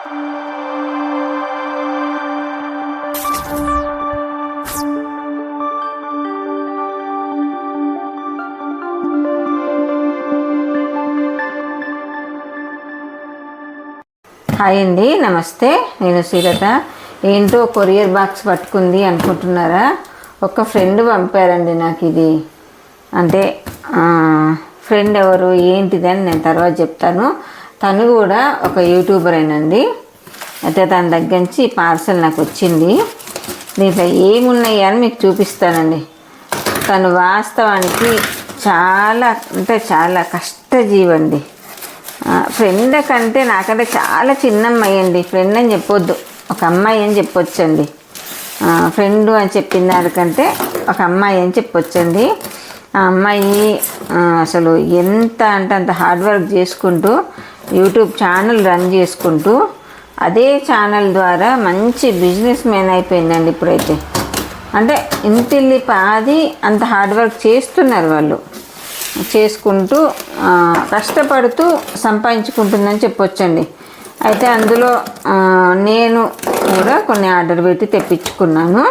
Hi అండి, నమస్తే. నేను శ్రీలత. ఏంటో కొరియర్ బాక్స్ పట్టుకుంది అనుకుంటున్నారా? ఒక ఫ్రెండ్ పంపారండి నాకు ఇది. అంటే ఫ్రెండ్ ఎవరు ఏంటిది అని నేను తర్వాత చెప్తాను. తను కూడా ఒక యూట్యూబర్ అయినండి. అయితే తన దగ్గర నుంచి పార్సల్ నాకు వచ్చింది. దీంట్లో ఏమున్నాయి అని మీకు చూపిస్తానండి. తను వాస్తవానికి చాలా అంటే చాలా కష్టజీవండి. ఫ్రెండ్ కంటే నాకంటే చాలా చిన్న అమ్మాయి అండి. ఫ్రెండ్ అని చెప్పొద్దు, ఒక అమ్మాయి అని చెప్పొచ్చండి. ఫ్రెండ్ అని చెప్పిన దానికంటే ఒక అమ్మాయి అని చెప్పొచ్చండి. ఆ అమ్మాయి అసలు ఎంత అంటే అంత హార్డ్ వర్క్ చేసుకుంటూ యూట్యూబ్ ఛానల్ రన్ చేసుకుంటూ అదే ఛానల్ ద్వారా మంచి బిజినెస్ మ్యాన్ అయిపోయిందండి ఇప్పుడైతే. అంటే ఇంటిల్లి పాది అంత హార్డ్ వర్క్ చేస్తున్నారు వాళ్ళు, చేసుకుంటూ కష్టపడుతూ సంపాదించుకుంటుందని చెప్పొచ్చండి. అయితే అందులో నేను కూడా కొన్ని ఆర్డర్ పెట్టి తెప్పించుకున్నాను.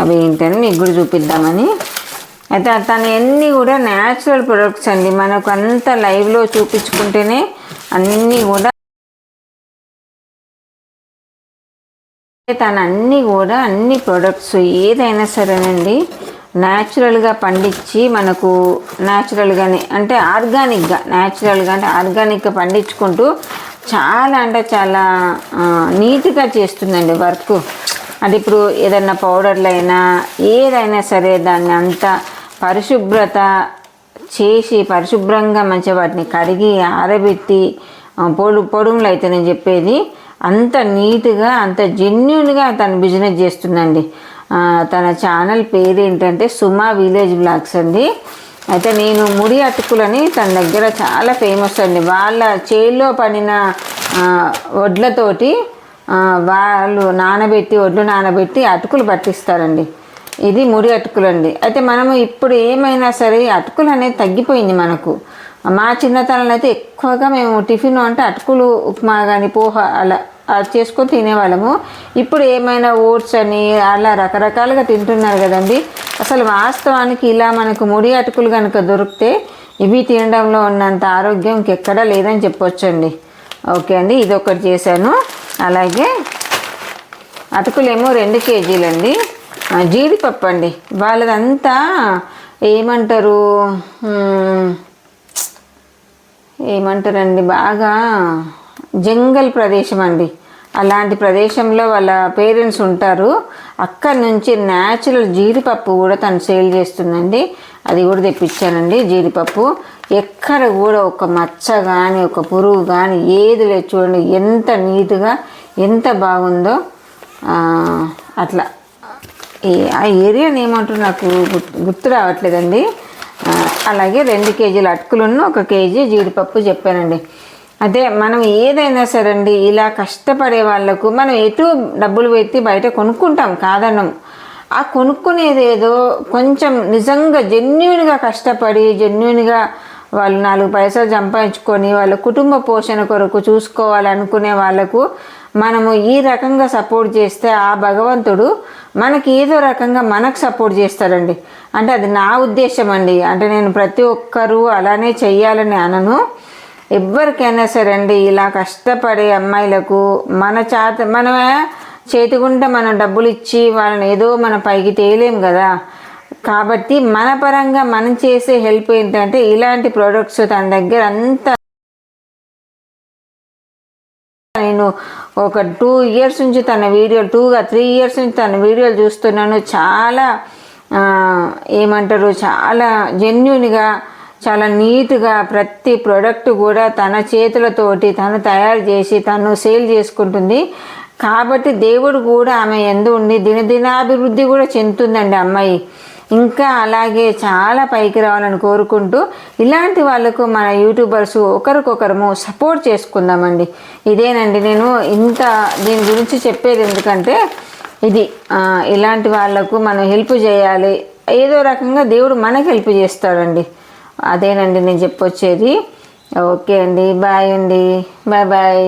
అవి ఏంటని మీకు కూడా చూపిద్దామని. అయితే తను అన్నీ కూడా న్యాచురల్ ప్రొడక్ట్స్ అండి. మనకు అంత లైవ్లో చూపించుకుంటేనే అన్నీ కూడా అన్ని ప్రొడక్ట్స్ ఏదైనా సరేనండి న్యాచురల్గా పండించి మనకు న్యాచురల్గానే అంటే ఆర్గానిక్గా పండించుకుంటూ చాలా అంటే చాలా నీట్గా చేస్తుందండి వర్క్. అంటే ఇప్పుడు ఏదైనా పౌడర్లు అయినా ఏదైనా సరే దాన్ని అంతా పరిశుభ్రత చేసి పరిశుభ్రంగా మంచిగా వాటిని కడిగి ఆరబెట్టి పొడుములు అయితే నేను చెప్పేది అంత నీట్గా అంత జెన్యూన్గా తను బిజినెస్ చేస్తుందండి. తన ఛానల్ పేరు ఏంటంటే సుమా విలేజ్ బ్లాగ్స్ అండి. అయితే నేను ముడి అటుకులని తన దగ్గర చాలా ఫేమస్ అండి. వాళ్ళ చేల్లో పడిన వడ్లతోటి వాళ్ళు ఒడ్లు నానబెట్టి అటుకులు పట్టిస్తారండి. ఇది ముడి అటుకులు అండి. అయితే మనము ఇప్పుడు ఏమైనా సరే అటుకులు అనేది తగ్గిపోయింది మనకు. మా చిన్నతనంలో అయితే ఎక్కువగా మేము టిఫిన్ అంటే అటుకులు, ఉప్మా కానీ పోహ అలా చేసుకొని తినేవాళ్ళము. ఇప్పుడు ఏమైనా ఓట్స్ అని అలా రకరకాలుగా తింటున్నారు కదండి. అసలు వాస్తవానికి ఇలా మనకు ముడి అటుకులు కనుక దొరికితే ఇవి తినడంలో ఉన్నంత ఆరోగ్యం ఇంకెక్కడా లేదని చెప్పొచ్చండి. ఓకే అండి, ఇది ఒకటి చేశాను. అలాగే అటుకులేమో 2 కేజీలండి. జీడిపప్పు అండి, వాళ్ళదంతా ఏమంటారండి బాగా జంగల్ ప్రదేశం అండి. అలాంటి ప్రదేశంలో వాళ్ళ పేరెంట్స్ ఉంటారు. అక్కడి నుంచి న్యాచురల్ జీడిపప్పు కూడా తను సేల్ చేస్తుందండి. అది కూడా తెప్పించానండి. జీడిపప్పు ఎక్కడ కూడా ఒక మచ్చ కానీ ఒక పురుగు కానీ ఏది లేదు. చూడండి ఎంత నీట్గా ఎంత బాగుందో. అట్లా ఆ ఏరియాని ఏమంటారు నాకు గుర్తు రావట్లేదండి. అలాగే 2 కేజీల అటుకులను 1 కేజీ జీడిపప్పు చెప్పానండి. అదే మనం ఏదైనా సరే అండి ఇలా కష్టపడే వాళ్ళకు మనం ఎటు డబ్బులు పెట్టి బయట కొనుక్కుంటాం కాదనం. ఆ కొనుక్కునేది ఏదో కొంచెం నిజంగా జెన్యూన్గా కష్టపడి జెన్యూన్గా వాళ్ళు 4 పైసలు సంపాదించుకొని వాళ్ళ కుటుంబ పోషణ కొరకు చూసుకోవాలనుకునే వాళ్ళకు మనము ఈ రకంగా సపోర్ట్ చేస్తే ఆ భగవంతుడు మనకి ఏదో రకంగా మనకు సపోర్ట్ చేస్తాడండి. అంటే అది నా ఉద్దేశం అండి. అంటే నేను ప్రతి ఒక్కరూ అలానే చెయ్యాలని అనను. ఎవరికైనా సరే అండి ఇలా కష్టపడే అమ్మాయిలకు మనమే చేతిగుంట మనం డబ్బులు ఇచ్చి వాళ్ళని ఏదో మన పైకి తేలేం కదా. కాబట్టి మన పరంగా మనం చేసే హెల్ప్ ఏంటంటే ఇలాంటి ప్రోడక్ట్స్ తన దగ్గర అంతా. నేను ఒక 2 ఇయర్స్ నుంచి తన వీడియోలు 3 ఇయర్స్ నుంచి తన వీడియోలు చూస్తున్నాను. చాలా చాలా జెన్యూన్గా చాలా నీట్గా ప్రతి ప్రోడక్ట్ కూడా తన చేతులతోటి తను తయారు చేసి తను సేల్ చేసుకుంటుంది. కాబట్టి దేవుడు కూడా ఆమె యందు ఉండి దినదినాభివృద్ధి కూడా చెందుతుందండి అమ్మాయి. ఇంకా అలాగే చాలా పైకి రావాలని కోరుకుంటూ ఇలాంటి వాళ్ళకు మన యూట్యూబర్స్ ఒకరికొకరము సపోర్ట్ చేసుకుందామండి. ఇదేనండి నేను దీని గురించి చెప్పేది. ఎందుకంటే ఇది ఇలాంటి వాళ్ళకు మనం హెల్ప్ చేయాలి. ఏదో రకంగా దేవుడు మనకు హెల్ప్ చేస్తాడండి. అదేనండి నేను చెప్పొచ్చేది. ఓకే అండి, బాయ్ అండి, బాయ్.